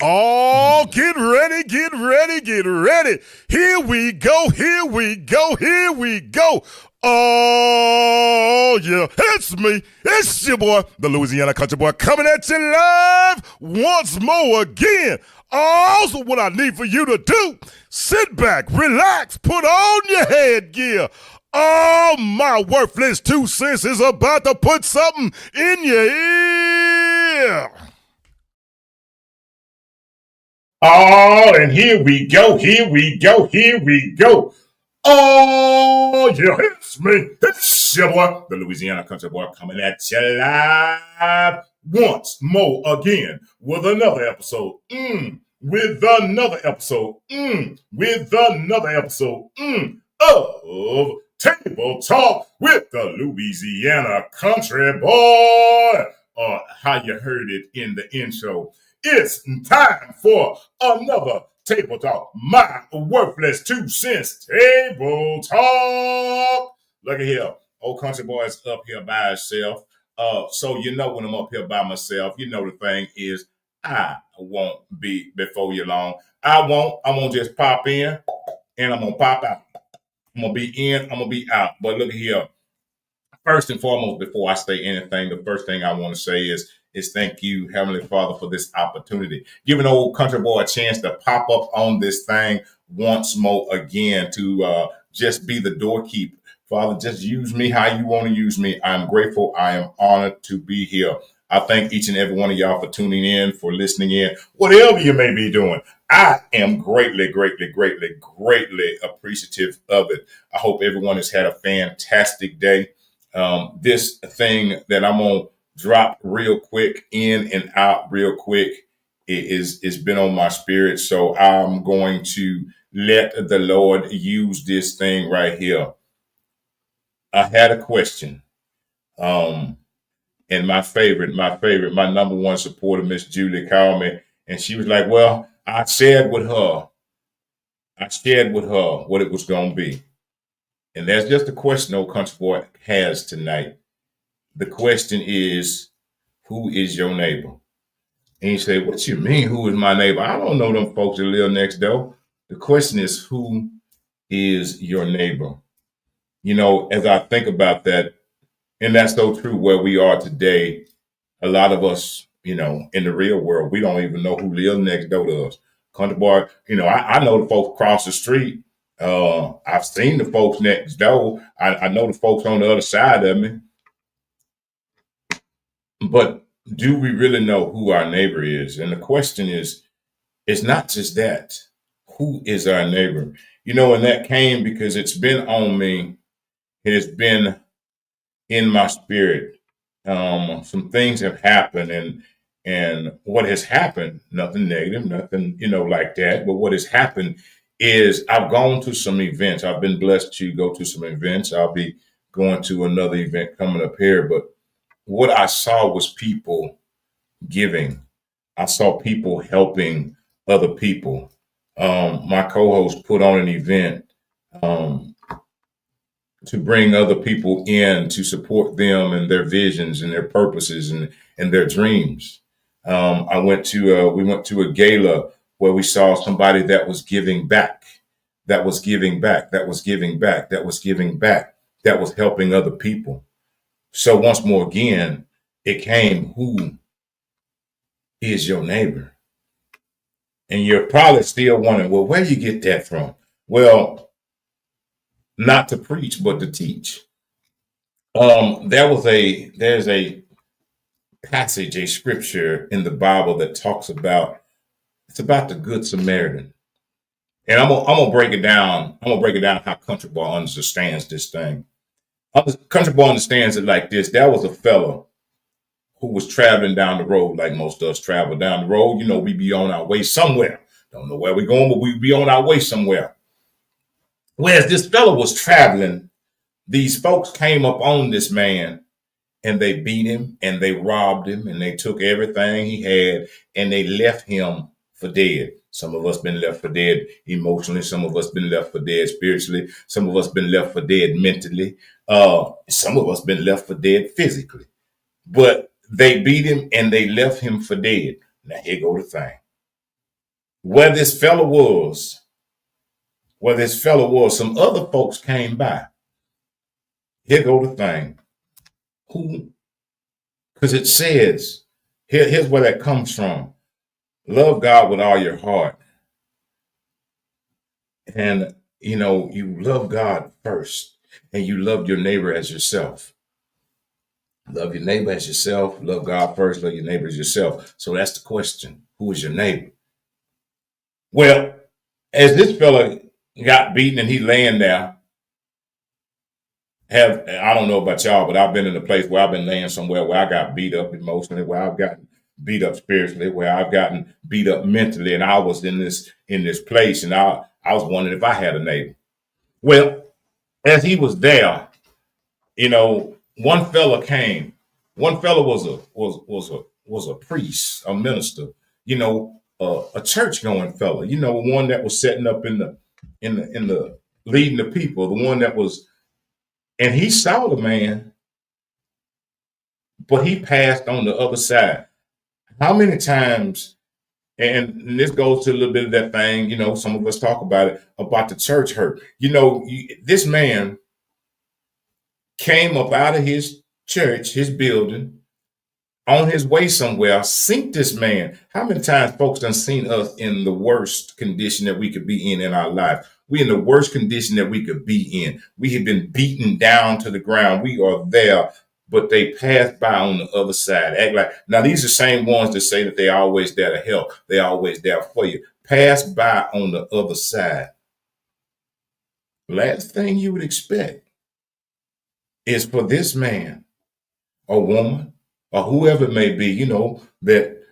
Oh, get ready, get ready, get ready. Here we go, here we go, here we go. Oh, yeah, it's me. It's your boy, the Louisiana Country Boy, coming at you live once more again. Also, what I need for you to do, sit back, relax, put on your headgear. Oh, my worthless 2 cents is about to put something in your ear. Oh, and here we go, here we go, here we go. Oh, yeah, it's me. It's your boy, the Louisiana Country Boy, coming at you live once more again with another episode. With another episode. With another episode. Of Table Talk with the Louisiana Country Boy. Or how you heard it in the intro. It's time for another Table Talk. My worthless 2 cents Table Talk. Look at here. Old Country Boy is up here by himself. So you know when I'm up here by myself, you know the thing is I won't be before you long. I'm gonna just pop in and I'm gonna pop out. I'm gonna be in, I'm gonna be out. But look at here. First and foremost, before I say anything, the first thing I want to say is thank you, Heavenly Father, for this opportunity. Giving Old Country Boy a chance to pop up on this thing once more again to just be the doorkeeper. Father, just use me how you want to use me. I'm grateful. I am honored to be here. I thank each and every one of y'all for tuning in, for listening in, whatever you may be doing. I am greatly, greatly, greatly, greatly appreciative of it. I hope everyone has had a fantastic day. This thing that I'm gonna drop real quick, in and out real quick, it's been on my spirit. So I'm going to let the Lord use this thing right here. I had a question. And my number one supporter, Miss Julie, called me and she was like, well, I shared with her what it was gonna be. And that's just the question Old Country Boy has tonight. The question is, who is your neighbor? And you say, what you mean, who is my neighbor? I don't know them folks that live next door. The question is, who is your neighbor? You know, as I think about that, and that's so true where we are today, a lot of us, you know, in the real world, we don't even know who lives next door to us. Country Boy, you know, I know the folks across the street. I've seen the folks next door. I know the folks on the other side of me. But do we really know who our neighbor is? And the question is, it's not just that. Who is our neighbor? You know, and that came because it's been on me. It has been in my spirit. Some things have happened and what has happened, nothing negative, nothing, you know, like that. But what has happened is I've gone to some events. I've been blessed to go to some events. I'll be going to another event coming up here. But what I saw was people giving. I saw people helping other people. My co-host put on an event to bring other people in to support them and their visions and their purposes and their dreams. We went to a gala where we saw somebody that was giving back, that was giving back, that was giving back, that was giving back, that was helping other people. So once more again, it came, who is your neighbor? And you're probably still wondering, well, where you get that from? Well, not to preach, but to teach. There's a passage, a scripture in the Bible that talks about, it's about the Good Samaritan. And I'm gonna break it down. I'm gonna break it down how Country Boy understands this thing. Country Boy understands it like this. There was a fellow who was traveling down the road, like most of us travel down the road. You know, we be on our way somewhere. Don't know where we're going, but we be on our way somewhere. Whereas this fellow was traveling, these folks came up on this man and they beat him and they robbed him and they took everything he had and they left him for dead. Some of us been left for dead emotionally. Some of us been left for dead spiritually. Some of us been left for dead mentally. Some of us been left for dead physically. But they beat him and they left him for dead. Now here go the thing. Where this fella was, some other folks came by. Here go the thing. Who? Because it says, here's where that comes from. Love God with all your heart. And, you love God first, and you love your neighbor as yourself. Love your neighbor as yourself. Love God first. Love your neighbor as yourself. So that's the question. Who is your neighbor? Well, as this fella got beaten and he laying there, I don't know about y'all, but I've been in a place where I've been laying somewhere where I got beat up emotionally, where I've gotten beat up spiritually, where I've gotten beat up mentally, and I was in this place, and I was wondering if I had a neighbor. Well, as he was there, one fella came. One fella was a priest, a minister, a church going fella, one that was setting up in the leading the people, the one that was, and he saw the man, but he passed on the other side. How many times, and this goes to a little bit of that thing, some of us talk about it, about the church hurt. This man came up out of his church, his building, on his way somewhere, seen this man. How many times folks done seen us in the worst condition that we could be in our life? We in the worst condition that we could be in. We have been beaten down to the ground. We are there, but they pass by on the other side. Act like, now these are the same ones that say that they're always there to help. They're always there for you. Pass by on the other side. Last thing you would expect is for this man or woman or whoever it may be, that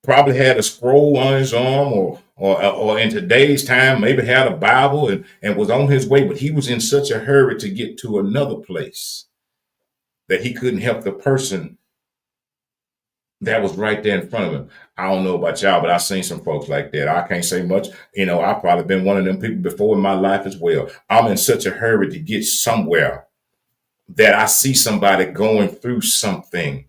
probably had a scroll on his arm or in today's time, maybe had a Bible and was on his way, but he was in such a hurry to get to another place that he couldn't help the person that was right there in front of him. I don't know about y'all, but I've seen some folks like that. I can't say much. I've probably been one of them people before in my life as well. I'm in such a hurry to get somewhere that I see somebody going through something,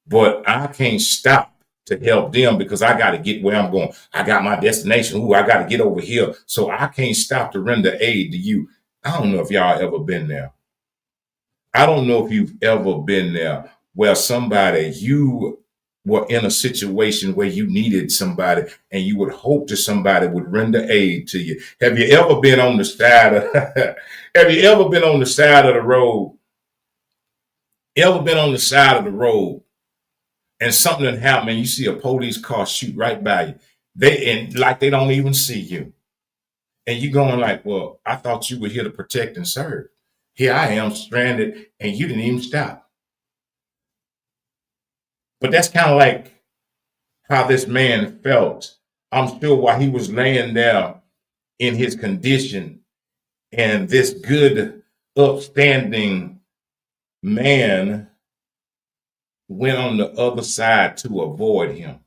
but I can't stop to help them because I got to get where I'm going. I got my destination. Ooh, I got to get over here. So I can't stop to render aid to you. I don't know if y'all ever been there. I don't know if you've ever been there where you were in a situation where you needed somebody and you would hope that somebody would render aid to you. Have you ever been on the side of have you ever been on the side of the road? Ever been on the side of the road and something happened and you see a police car shoot right by you? They don't even see you. And you going like, well, I thought you were here to protect and serve. Here I am stranded and you didn't even stop. But that's kind of like how this man felt. I'm sure while he was laying there in his condition, and this good, upstanding man went on the other side to avoid him.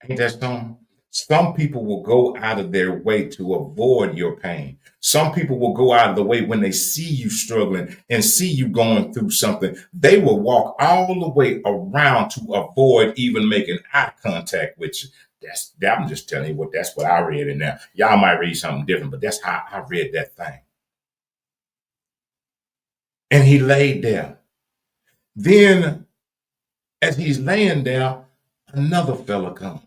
Ain't that something? Some people will go out of their way to avoid your pain. Some people will go out of the way when they see you struggling and see you going through something. They will walk all the way around to avoid even making eye contact with you. I'm just telling you that's what I read in there. Y'all might read something different, but that's how I read that thing. And he laid there. Then, as he's laying there, another fella comes.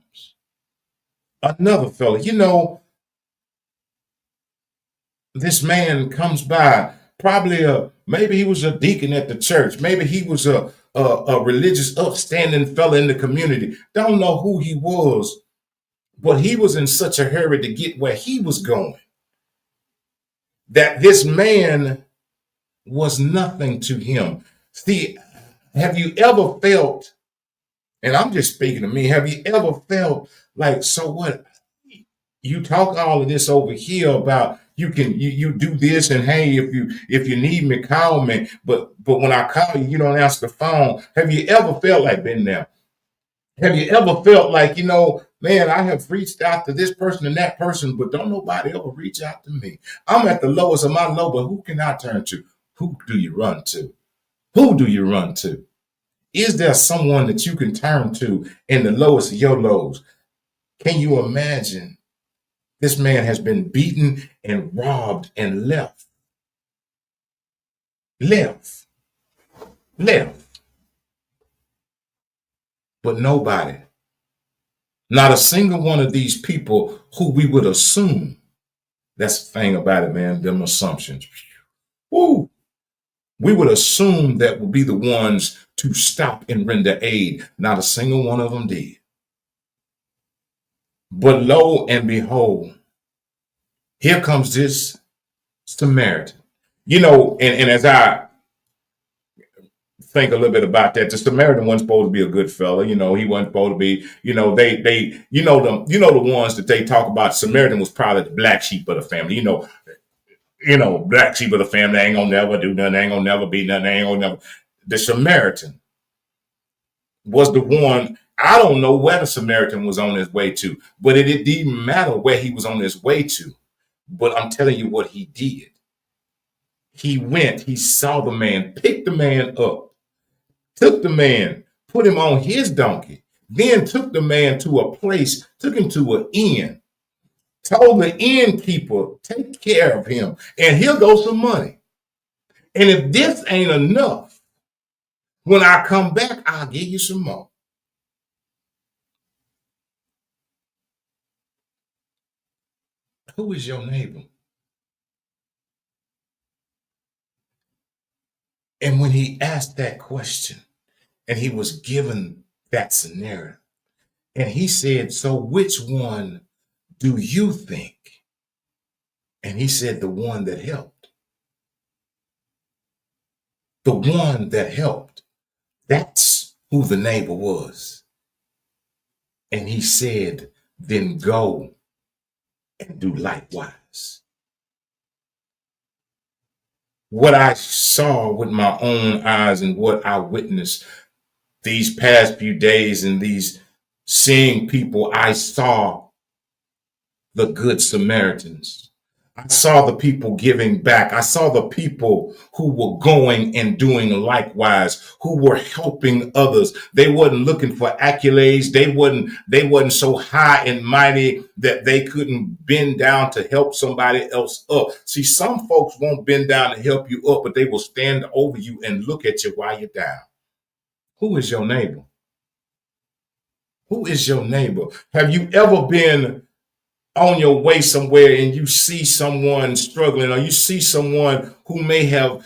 Another fella. This man comes by. Probably maybe he was a deacon at the church. Maybe he was a religious, upstanding fella in the community. Don't know who he was, but he was in such a hurry to get where he was going that this man was nothing to him. See, have you ever felt, and I'm just speaking to me, have you ever felt like, so what? You talk all of this over here about you do this, and hey, if you need me, call me. But when I call you, you don't answer the phone. Have you ever felt like been there? Have you ever felt like, man, I have reached out to this person and that person, but don't nobody ever reach out to me? I'm at the lowest of my low, but who can I turn to? Who do you run to? Who do you run to? Is there someone that you can turn to in the lowest of your lows? Can you imagine? This man has been beaten and robbed and left, left. But nobody, not a single one of these people who we would assume. That's the thing about it, man, them assumptions. Woo! We would assume that would be the ones to stop and render aid. Not a single one of them did. But lo and behold, here comes this Samaritan. And as I think a little bit about that, the Samaritan wasn't supposed to be a good fella. He wasn't supposed to be, the ones that they talk about. Samaritan was probably the black sheep of the family. Black sheep of the family ain't gonna never do nothing, ain't gonna never be nothing, ain't gonna never. The Samaritan was the one. I don't know where the Samaritan was on his way to, but it didn't matter where he was on his way to. But I'm telling you what he did. He went, he saw the man, picked the man up, took the man, put him on his donkey, then took the man to a place, took him to an inn, told the innkeeper, take care of him, and here goes some money. And if this ain't enough, when I come back, I'll give you some more. Who is your neighbor? And when he asked that question, and he was given that scenario, and he said, so which one do you think? And he said, the one that helped. The one that helped. That's who the neighbor was. And he said, then go and do likewise. What I saw with my own eyes and what I witnessed these past few days and these seeing people, I saw the good Samaritans. I saw the people giving back. I saw the people who were going and doing likewise, who were helping others. They wasn't looking for accolades. They wasn't so high and mighty that they couldn't bend down to help somebody else up. See, some folks won't bend down to help you up, but they will stand over you and look at you while you're down. Who is your neighbor? Who is your neighbor? Have you ever been on your way somewhere and you see someone struggling, or you see someone who may have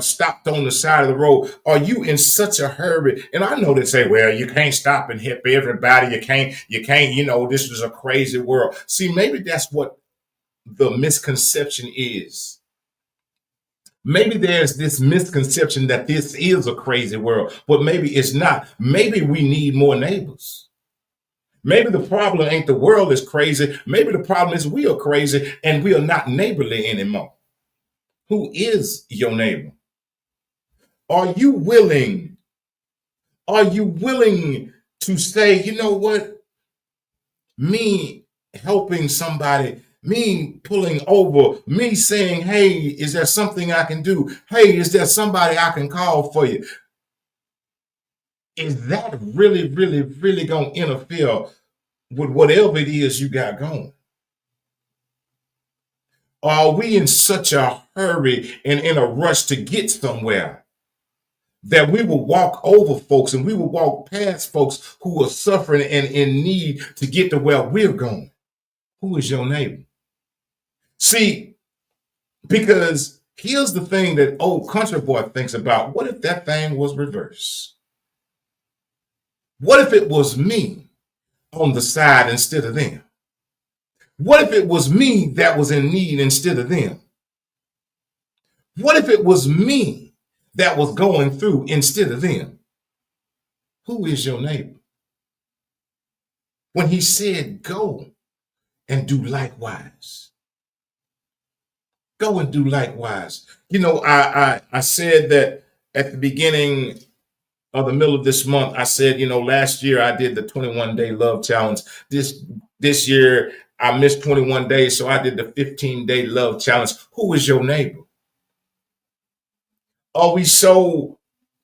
stopped on the side of the road? Are you in such a hurry? And I know they say, well, you can't stop and help everybody. You can't, this is a crazy world. See, maybe that's what the misconception is. Maybe there's this misconception that this is a crazy world, but maybe it's not. Maybe we need more neighbors. Maybe the problem ain't the world is crazy. Maybe the problem is we are crazy and we are not neighborly anymore. Who is your neighbor? Are you willing? Are you willing to say, you know what? Me helping somebody, me pulling over, me saying, hey, is there something I can do? Hey, is there somebody I can call for you? Is that really, really, really going to interfere with whatever it is you got going? Are we in such a hurry and in a rush to get somewhere that we will walk over folks and we will walk past folks who are suffering and in need to get to where we're going? Who is your neighbor? See, because here's the thing that old country boy thinks about. What if that thing was reversed? What if it was me on the side instead of them? What if it was me that was in need instead of them? What if it was me that was going through instead of them? Who is your neighbor? When he said, go and do likewise. Go and do likewise. I said that at the beginning of the middle of this month. I said, last year I did the 21-day love challenge. This year I missed 21 days, so I did the 15-day love challenge. Who is your neighbor? Are we so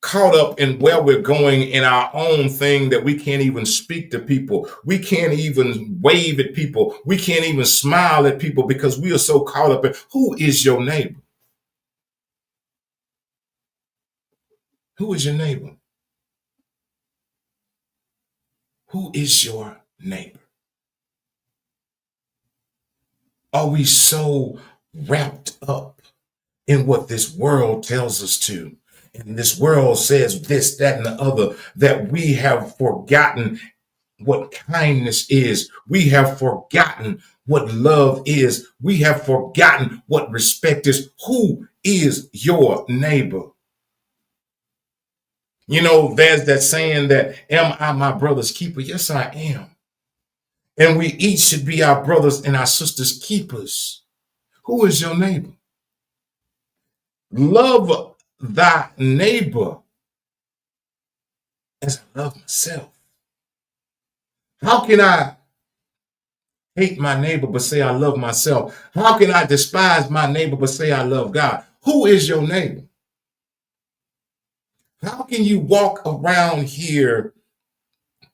caught up in where we're going in our own thing that we can't even speak to people. We can't even wave at people. We can't even smile at people because we are so caught up in who is your neighbor? Who is your neighbor? Who is your neighbor? Are we so wrapped up in what this world tells us to? And this world says this, that, and the other, that we have forgotten what kindness is. We have forgotten what love is. We have forgotten what respect is. Who is your neighbor? You know, there's that saying that, am I my brother's keeper? Yes, I am. And we each should be our brothers and our sisters' keepers. Who is your neighbor? Love thy neighbor as I love myself. How can I hate my neighbor but say I love myself? How can I despise my neighbor but say I love God? Who is your neighbor? How can you walk around here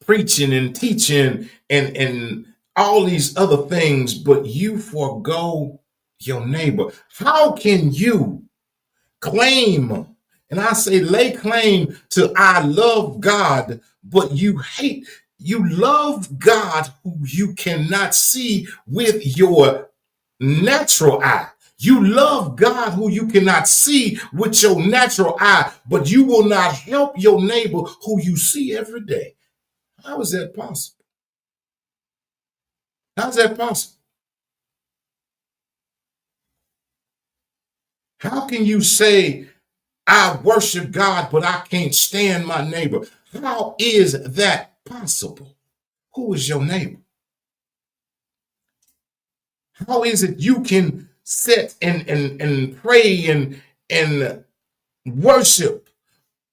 preaching and teaching and all these other things, but you forego your neighbor? How can you claim, and I say lay claim to I love God, but you love God who you cannot see with your natural eye. You love God who you cannot see with your natural eye, but you will not help your neighbor who you see every day. How is that possible? How's that possible? How can you say, I worship God, but I can't stand my neighbor? How is that possible? Who is your neighbor? How is it you can sit and pray and worship,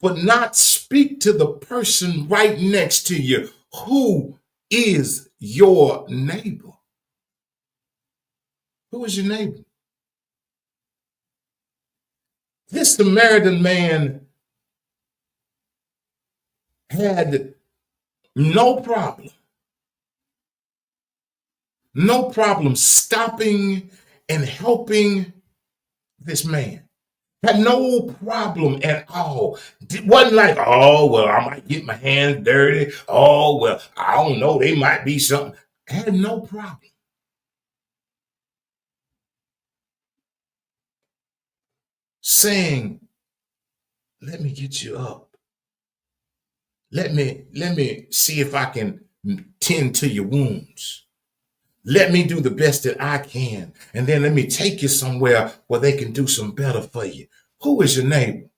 but not speak to the person right next to you? Who is your neighbor? Who is your neighbor? This Samaritan man had no problem stopping and helping this man. Had no problem at all. It wasn't like, oh, well, I might get my hands dirty. Oh, well, I don't know. They might be something. Had no problem saying, let me get you up. Let me see if I can tend to your wounds. Let me do the best that I can. And then let me take you somewhere where they can do some better for you. Who is your neighbor?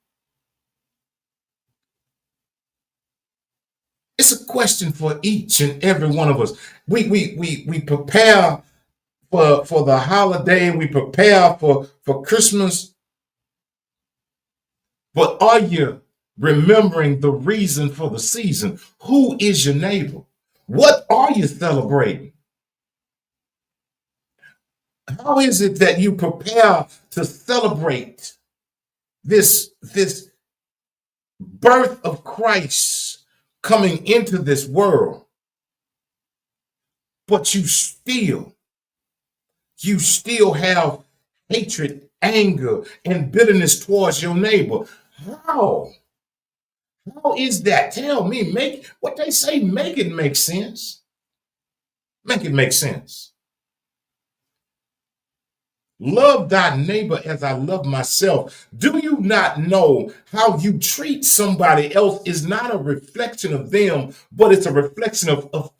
It's a question for each and every one of us. We prepare for the holiday, we prepare for Christmas, but are you remembering the reason for the season? Who is your neighbor? What are you celebrating? How is it that you prepare to celebrate this birth of Christ coming into this world, but you still have hatred, anger, and bitterness towards your neighbor? How? How is that? Tell me, make what they say, make it make sense. Make it make sense. Love thy neighbor as I love myself. Do you not know how you treat somebody else is not a reflection of them, but it's a reflection of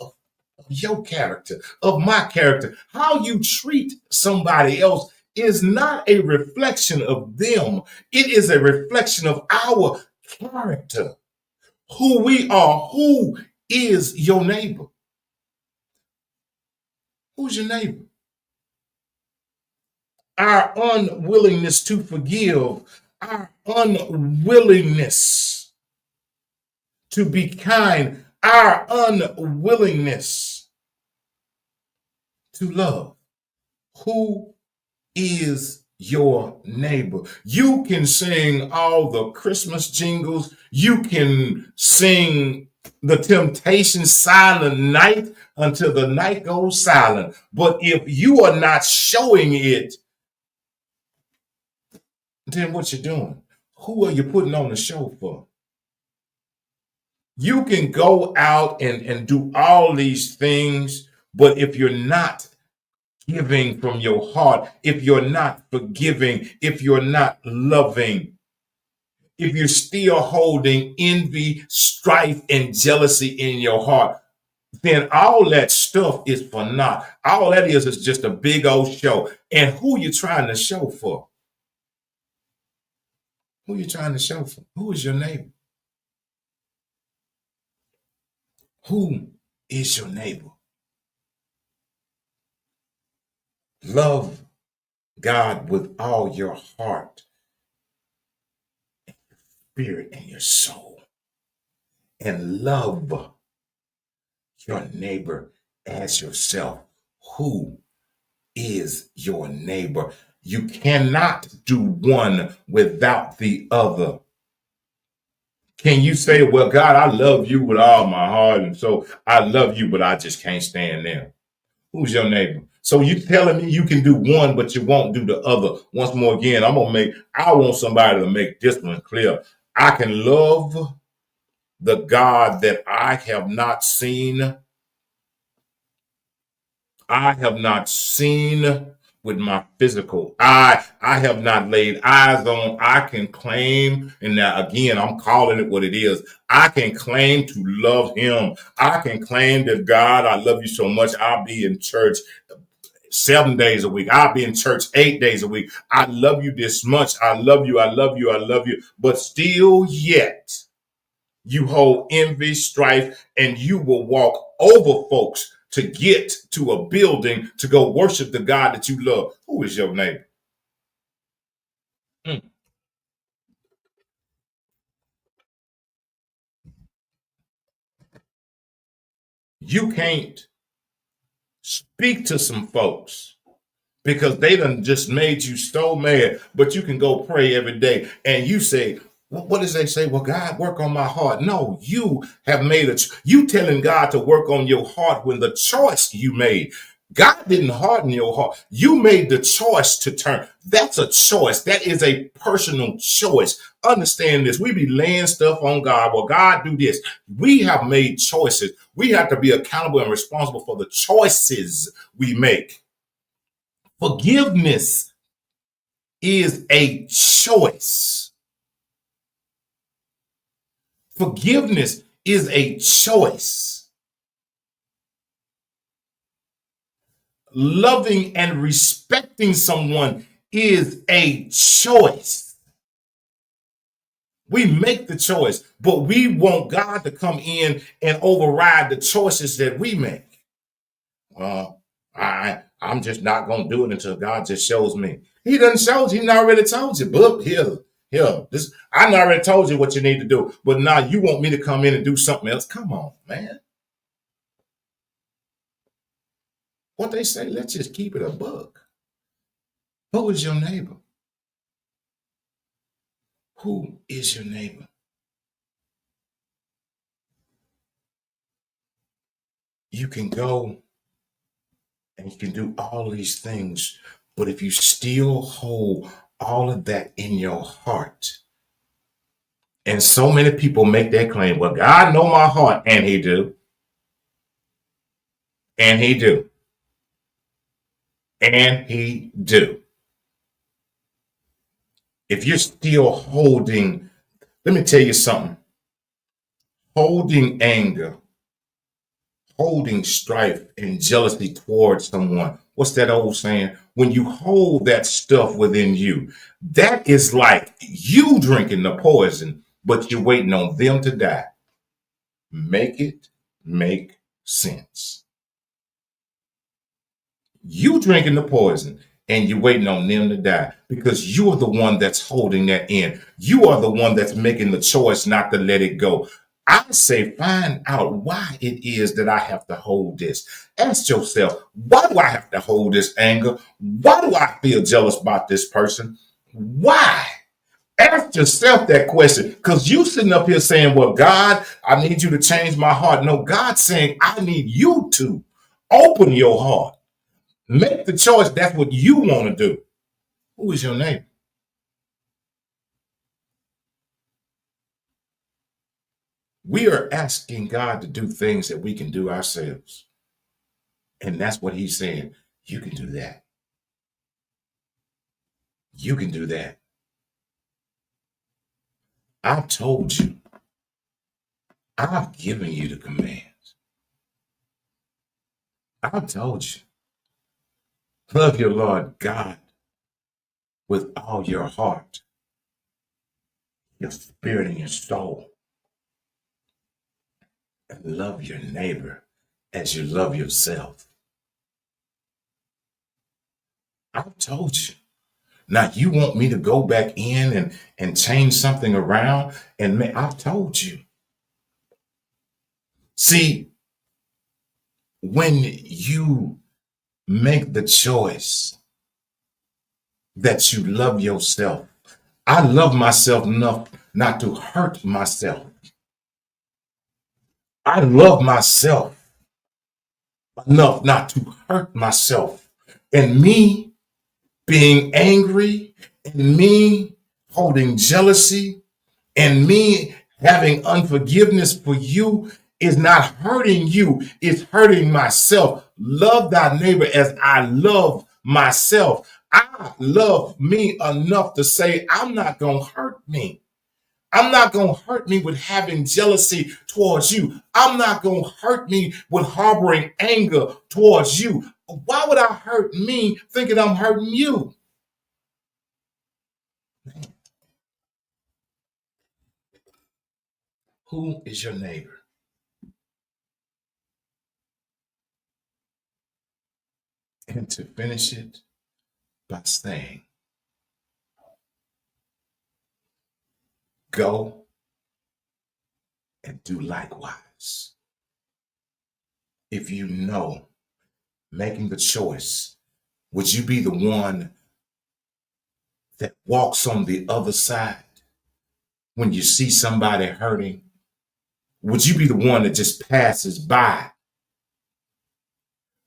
your character, of my character? How you treat somebody else is not a reflection of them. It is a reflection of our character, who we are. Who is your neighbor? Who's your neighbor? Our unwillingness to forgive, our unwillingness to be kind, our unwillingness to love. Who is your neighbor. You can sing all the Christmas jingles. You can sing the Temptation Silent Night until the night goes silent. But if you are not showing it, then what you doing? Who are you putting on the show for? You can go out and do all these things, but if you're not giving from your heart, if you're not forgiving, if you're not loving, if you're still holding envy, strife, and jealousy in your heart, then all that stuff is for naught. All that is just a big old show. And who you trying to show for? Who you trying to show for? Who is your neighbor? Who is your neighbor? Love God with all your heart, spirit, and your soul. And love your neighbor as yourself. Who is your neighbor? You cannot do one without the other. Can you say, well, God, I love you with all my heart, and so I love you, but I just can't stand them? Who's your neighbor? So you telling me you can do one, but you won't do the other. Once more again, I want somebody to make this one clear. I can love the God that I have not seen. I have not seen with my physical eye. I have not laid eyes on. I can claim, and now again, I'm calling it what it is. I can claim to love him. I can claim that, God, I love you so much. I'll be in church 7 days a week. I'll be in church 8 days a week. I love you this much. I love you. I love you. I love you. But still yet, you hold envy, strife, and you will walk over folks to get to a building to go worship the God that you love. Who is your neighbor? Mm. You can't speak to some folks because they done just made you so mad, but you can go pray every day and you say, what does they say? Well, God, work on my heart. No, you have made you telling God to work on your heart when the choice you made. God didn't harden your heart. You made the choice to turn. That's a choice. That is a personal choice. Understand this. We be laying stuff on God. Well, God, do this. We have made choices. We have to be accountable and responsible for the choices we make. Forgiveness is a choice. Forgiveness is a choice. Loving and respecting someone is a choice. We make the choice, but we want God to come in and override the choices that we make. Well, I'm just not going to do it until God just shows me. He doesn't show you. He already told you. Look, here, this. I already told you what you need to do, but now you want me to come in and do something else. Come on, man. What they say, let's just keep it a buck. Who is your neighbor? Who is your neighbor? You can go and you can do all these things, but if you still hold all of that in your heart, and so many people make that claim, well, God know my heart, and he do, and he do, and he do. If you're still holding, let me tell you something, holding anger, holding strife and jealousy towards someone. What's that old saying? When you hold that stuff within you, that is like you drinking the poison, but you're waiting on them to die. Make it make sense. You drinking the poison and you're waiting on them to die because you are the one that's holding that in. You are the one that's making the choice not to let it go. I say, find out why it is that I have to hold this. Ask yourself, why do I have to hold this anger? Why do I feel jealous about this person? Why? Ask yourself that question, because you sitting up here saying, well, God, I need you to change my heart. No, God's saying, I need you to open your heart. Make the choice. That's what you want to do. Who is your neighbor? We are asking God to do things that we can do ourselves. And that's what he's saying. You can do that. You can do that. I've told you. I've given you the commands. I've told you. Love your Lord God with all your heart, your spirit, and your soul. And love your neighbor as you love yourself. I've told you. Now you want me to go back in and change something around? And I've told you. See, when you make the choice that you love yourself, I love myself enough not to hurt myself. I love myself enough not to hurt myself. And me being angry, and me holding jealousy, and me having unforgiveness for you is not hurting you, it's hurting myself. Love thy neighbor as I love myself. I love me enough to say, I'm not going to hurt me. I'm not going to hurt me with having jealousy towards you. I'm not going to hurt me with harboring anger towards you. Why would I hurt me thinking I'm hurting you? Who is your neighbor? And to finish it by saying, go and do likewise. If you know making the choice, would you be the one that walks on the other side when you see somebody hurting? Would you be the one that just passes by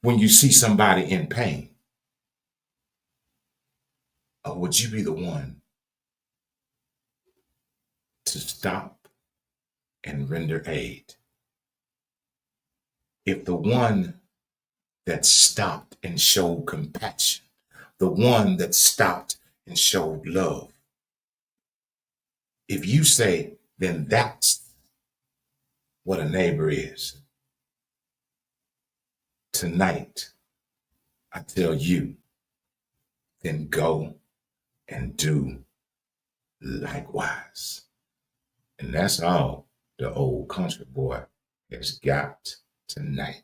when you see somebody in pain? Or would you be the one to stop and render aid? If the one that stopped and showed compassion, the one that stopped and showed love, if you say, then that's what a neighbor is. Tonight, I tell you, then go and do likewise. And that's all the old country boy has got tonight.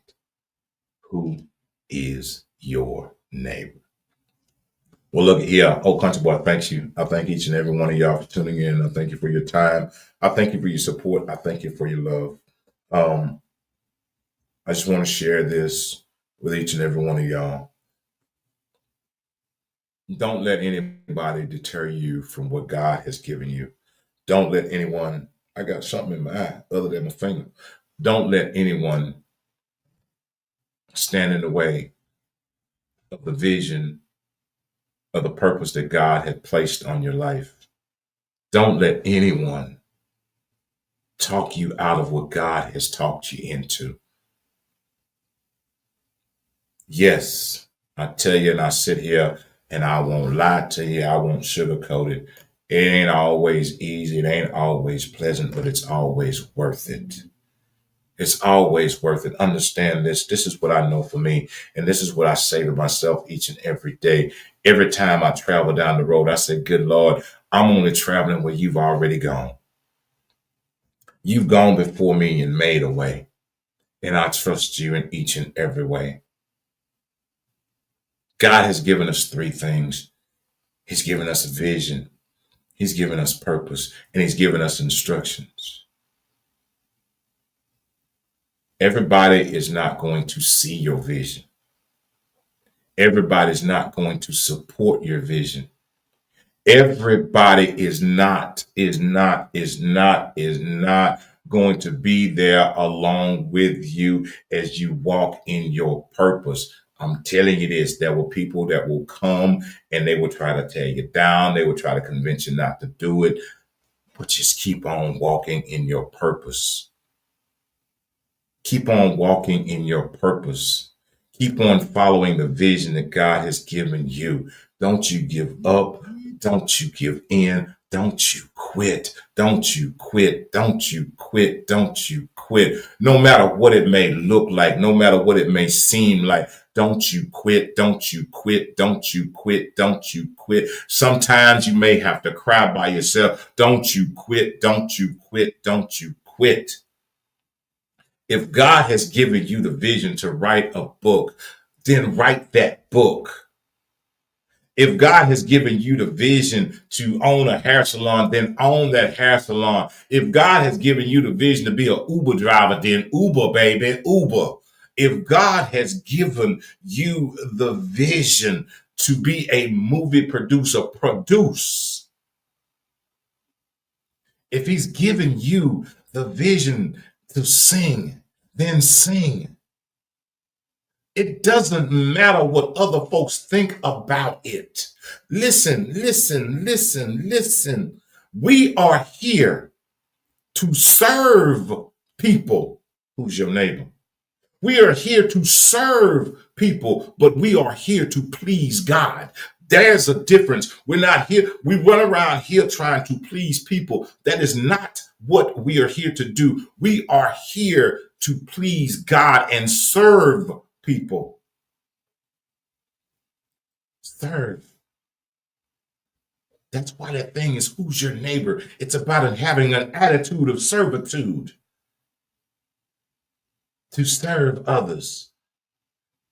Who is your neighbor? Well, look here, old country boy, thanks you. I thank each and every one of y'all for tuning in. I thank you for your time. I thank you for your support. I thank you for your love. I just want to share this with each and every one of y'all. Don't let anybody deter you from what God has given you. Don't let anyone, I got something in my eye other than my finger. Don't let anyone stand in the way of the vision of the purpose that God had placed on your life. Don't let anyone talk you out of what God has talked you into. Yes, I tell you, and I sit here and I won't lie to you. I won't sugarcoat it. It ain't always easy. It ain't always pleasant, but it's always worth it. It's always worth it. Understand this. This is what I know for me. And this is what I say to myself each and every day. Every time I travel down the road, I say, good Lord, I'm only traveling where you've already gone. You've gone before me and made a way. And I trust you in each and every way. God has given us three things. He's given us a vision. He's given us purpose. And he's given us instructions. Everybody is not going to see your vision. Everybody's not going to support your vision. Everybody is not going to be there along with you as you walk in your purpose. I'm telling you this, there will people that will come and they will try to tear you down. They will try to convince you not to do it, but just keep on walking in your purpose. Keep on walking in your purpose. Keep on following the vision that God has given you. Don't you give up. Don't you give in. Don't you quit. Don't you quit. Don't you quit. Don't you quit. No matter what it may look like, no matter what it may seem like, don't you quit. Don't you quit. Don't you quit. Don't you quit. Sometimes you may have to cry by yourself. Don't you quit. Don't you quit. Don't you quit. If God has given you the vision to write a book, then write that book. If God has given you the vision to own a hair salon, then own that hair salon. If God has given you the vision to be an Uber driver, then Uber, baby, Uber. If God has given you the vision to be a movie producer, produce. If he's given you the vision to sing, then sing. It doesn't matter what other folks think about it. Listen, listen, listen, listen. We are here to serve people. Who's your neighbor? We are here to serve people, but we are here to please God. There's a difference. We're not here. We run around here trying to please people. That is not what we are here to do. We are here to please God and serve people. Serve. That's why that thing is who's your neighbor. It's about having an attitude of servitude to serve others.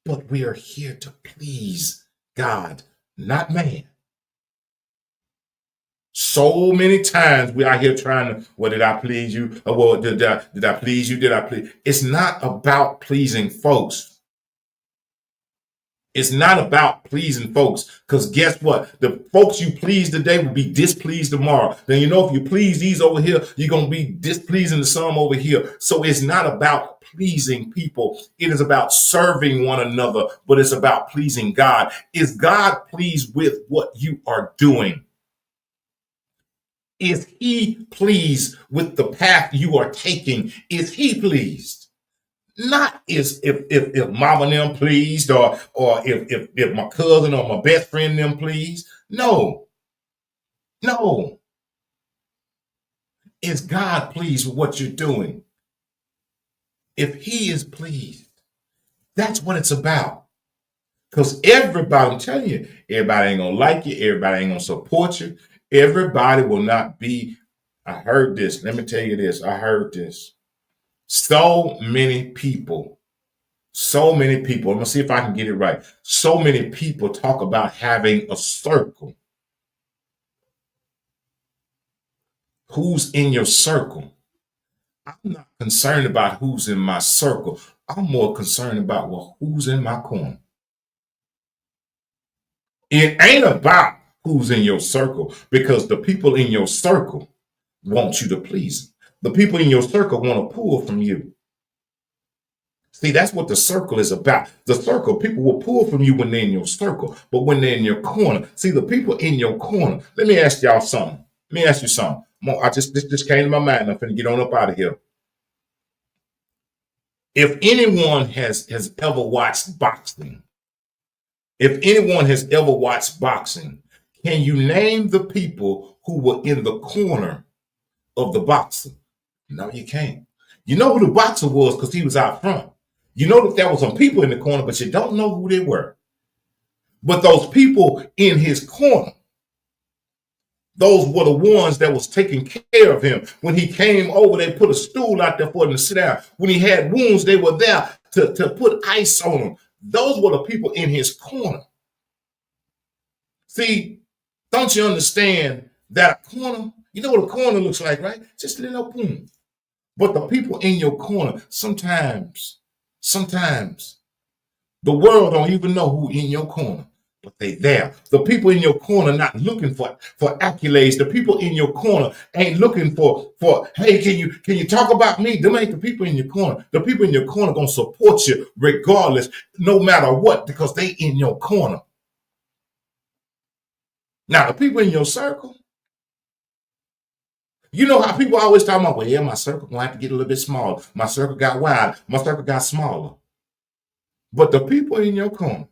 But we are here to please God, not man. So many times we are here trying to, well, did I please you? Or well, did I please you? Did I please? It's not about pleasing folks. It's not about pleasing folks, because guess what? The folks you please today will be displeased tomorrow. Then you know if you please these over here, you're going to be displeasing to some over here. So it's not about pleasing people. It is about serving one another, but it's about pleasing God. Is God pleased with what you are doing? Is he pleased with the path you are taking? Is he pleased? Not is if mama and them pleased or if my cousin or my best friend them pleased. No. Is God pleased with what you're doing? If he is pleased, that's what it's about. Because everybody, I'm telling you, everybody ain't gonna like you, everybody ain't gonna support you, everybody will not be. I heard this. Let me tell you this. I heard this. So many people, I'm gonna see if I can get it right. So many people talk about having a circle. Who's in your circle? I'm not concerned about who's in my circle. I'm more concerned about, well, who's in my corner. It ain't about who's in your circle, because the people in your circle want you to please them. The people in your circle want to pull from you. See, that's what the circle is about. The circle, people will pull from you when they're in your circle, but when they're in your corner, see, the people in your corner. Let me ask y'all something. Let me ask you something. This came to my mind. I'm finna get on up out of here. If anyone has ever watched boxing, can you name the people who were in the corner of the boxer? No, you can't. You know who the boxer was because he was out front. You know that there were some people in the corner, but you don't know who they were. But those people in his corner, those were the ones that was taking care of him. When he came over, they put a stool out there for him to sit down. When he had wounds, they were there to put ice on him. Those were the people in his corner. See, don't you understand that a corner, you know what a corner looks like, right? Just a little boom. But the people in your corner, sometimes the world don't even know who in your corner, but they there. The people in your corner not looking for accolades. The people in your corner ain't looking for hey, can you talk about me? Them ain't the people in your corner. The people in your corner gonna support you regardless, no matter what, because they in your corner. Now the people in your circle, you know how people always talk about, well, yeah, my circle gonna have to get a little bit smaller. My circle got wide, my circle got smaller. But the people in your corner,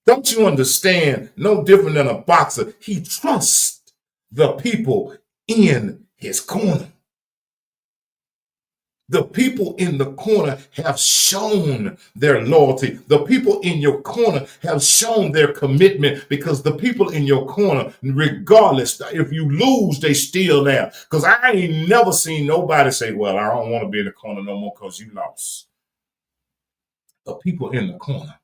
don't you understand? No different than a boxer. He trusts the people in his corner. The people in the corner have shown their loyalty. The people in your corner have shown their commitment, because the people in your corner, regardless, if you lose, they still there. Because I ain't never seen nobody say, well, I don't want to be in the corner no more because you lost. The people in the corner.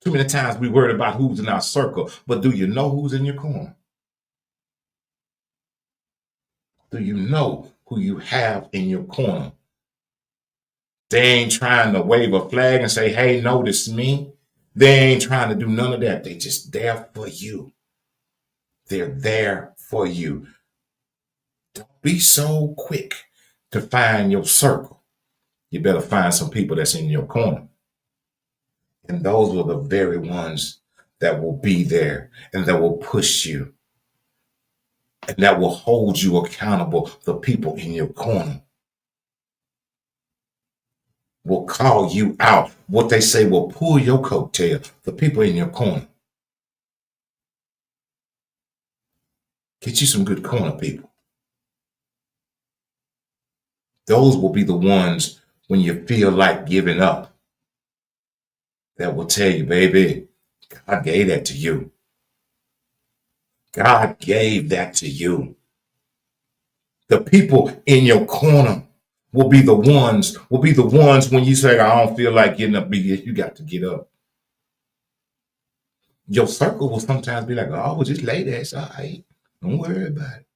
Too many times we worried about who's in our circle, but do you know who's in your corner? Do you know who you have in your corner? They ain't trying to wave a flag and say, hey, notice me. They ain't trying to do none of that. They just there for you. They're there for you. Don't be so quick to find your circle. You better find some people that's in your corner. And those are the very ones that will be there and that will push you and that will hold you accountable. The people in your corner will call you out. What they say will pull your coattail. The people in your corner. Get you some good corner people. Those will be the ones when you feel like giving up that will tell you, baby, God gave that to you. God gave that to you. The people in your corner will be the ones when you say, I don't feel like getting up, you got to get up. Your circle will sometimes be like, oh, well, just lay there. It's all right. Don't worry about it.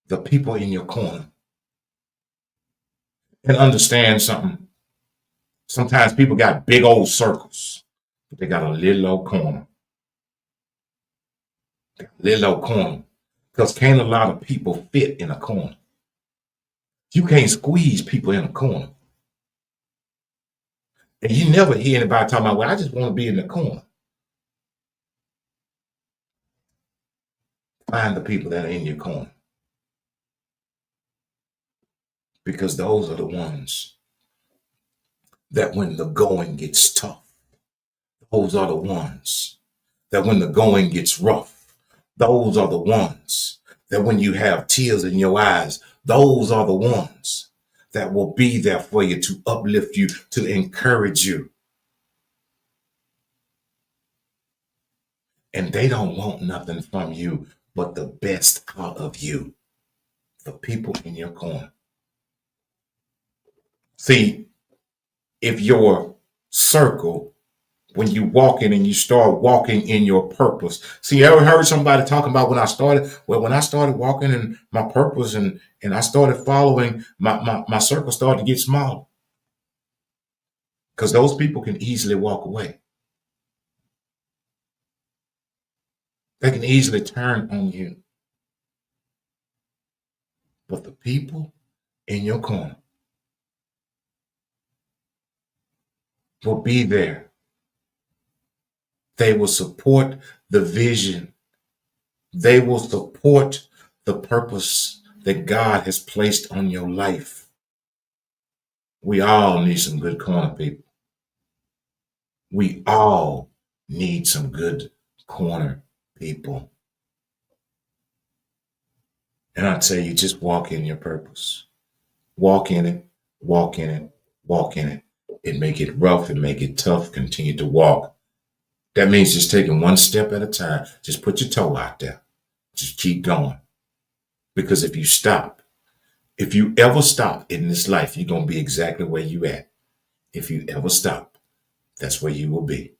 The people in your corner. And understand something. Sometimes people got big old circles, but they got a little old corner. Little old corner. Because can't a lot of people fit in a corner. You can't squeeze people in a corner. And you never hear anybody talking about, well, I just want to be in the corner. Find the people that are in your corner. Because those are the ones that when the going gets tough, those are the ones that when the going gets rough, those are the ones that when you have tears in your eyes, those are the ones that will be there for you, to uplift you, to encourage you. And they don't want nothing from you but the best out of you. The people in your corner. See, if your circle, when you walk in and you start walking in your purpose. See, you ever heard somebody talking about when I started walking in my purpose and I started following, my circle started to get smaller. Because those people can easily walk away. They can easily turn on you. But the people in your corner will be there. They will support the vision. They will support the purpose that God has placed on your life. We all need some good corner people. We all need some good corner people. And I tell you, just walk in your purpose. Walk in it, walk in it, walk in it. It make it rough, it make it tough, continue to walk. That means just taking one step at a time. Just put your toe out there. Just keep going. Because if you ever stop in this life, you're going to be exactly where you at. If you ever stop, that's where you will be.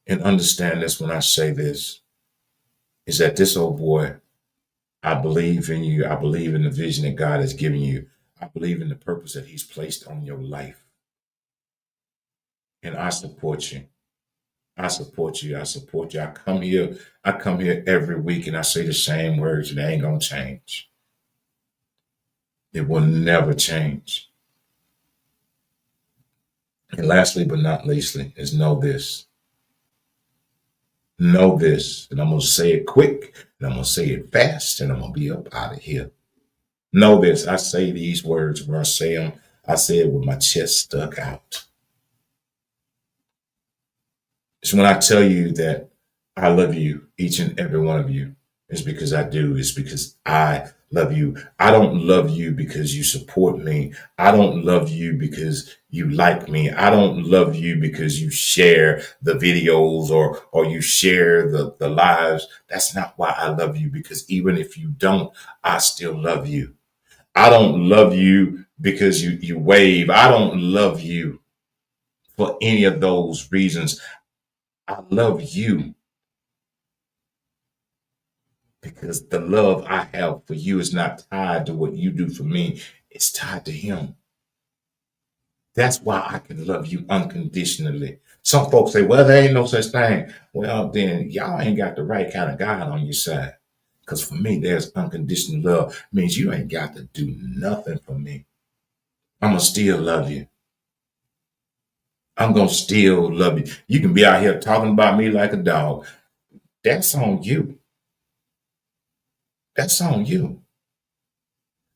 And understand this when I say this, is that this old boy, I believe in you. I believe in the vision that God has given you. I believe in the purpose that He's placed on your life. And I support you. I support you. I support you. I come here every week and I say the same words, and they ain't gonna change. It will never change. And lastly, but not leastly, is know this. Know this. And I'm gonna say it quick, and I'm gonna say it fast, and I'm gonna be up out of here. Know this. I say these words when I say them. I say it with my chest stuck out. It's when I tell you that I love you, each and every one of you. It's because I do. It's because I love you. I don't love you because you support me. I don't love you because you like me. I don't love you because you share the videos or you share the lives. That's not why I love you, because even if you don't, I still love you. I don't love you because you wave. I don't love you for any of those reasons. I love you because the love I have for you is not tied to what you do for me. It's tied to Him. That's why I can love you unconditionally. Some folks say, well, there ain't no such thing. Well, then y'all ain't got the right kind of God on your side. Because for me, there's unconditional love. It means you ain't got to do nothing for me. I'm going to still love you. I'm going to still love you. You can be out here talking about me like a dog. That's on you. That's on you.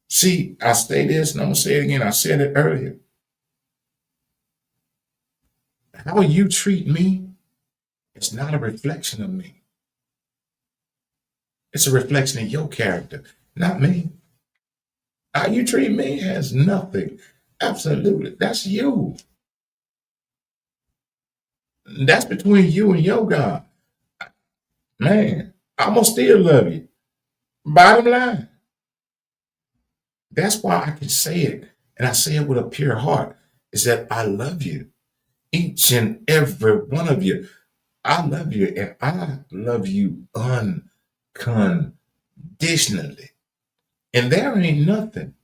See, I say this and I'm going to say it again. I said it earlier. How you treat me, it's not a reflection of me. It's a reflection of your character, not me. How you treat me has nothing. Absolutely. That's you. That's between you and your God. Man, I'm going to still love you. Bottom line. That's why I can say it. And I say it with a pure heart. Is that I love you. Each and every one of you. I love you. And I love you unconditionally. And there ain't nothing,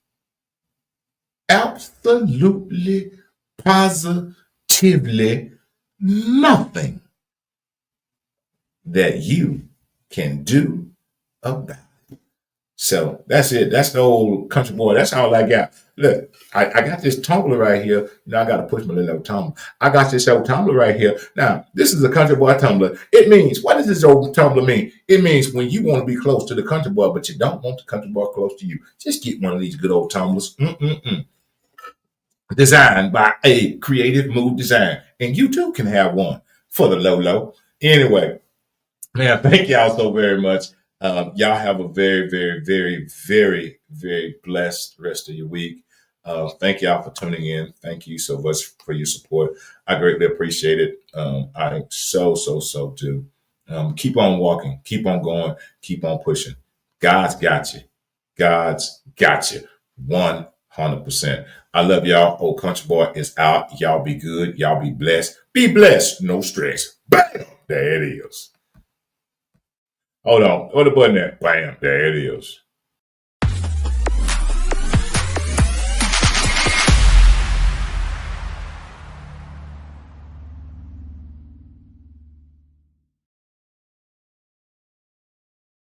absolutely, positively nothing that you can do about it. So that's it. That's the old country boy. That's all I got. Look, I got this tumbler right here. You know, I got to push my little tumbler. I got this old tumbler right here. Now, this is a country boy tumbler. It means, what does this old tumbler mean? It means when you want to be close to the country boy, but you don't want the country boy close to you. Just get one of these good old tumblers. Designed by a creative mood design. And you too can have one for the low low. Anyway, man, thank y'all so very much. Y'all have a very, very, very, very, very blessed rest of your week. Thank y'all for tuning in. Thank you so much for your support. I greatly appreciate it. I so do. Keep on walking, keep on going, keep on pushing. God's got you. God's got you. 100%. I love y'all. Old Country Boy is out. Y'all be good. Y'all be blessed. Be blessed. No stress. Bam! There it is. Hold on. What the button there? Bam. There it is.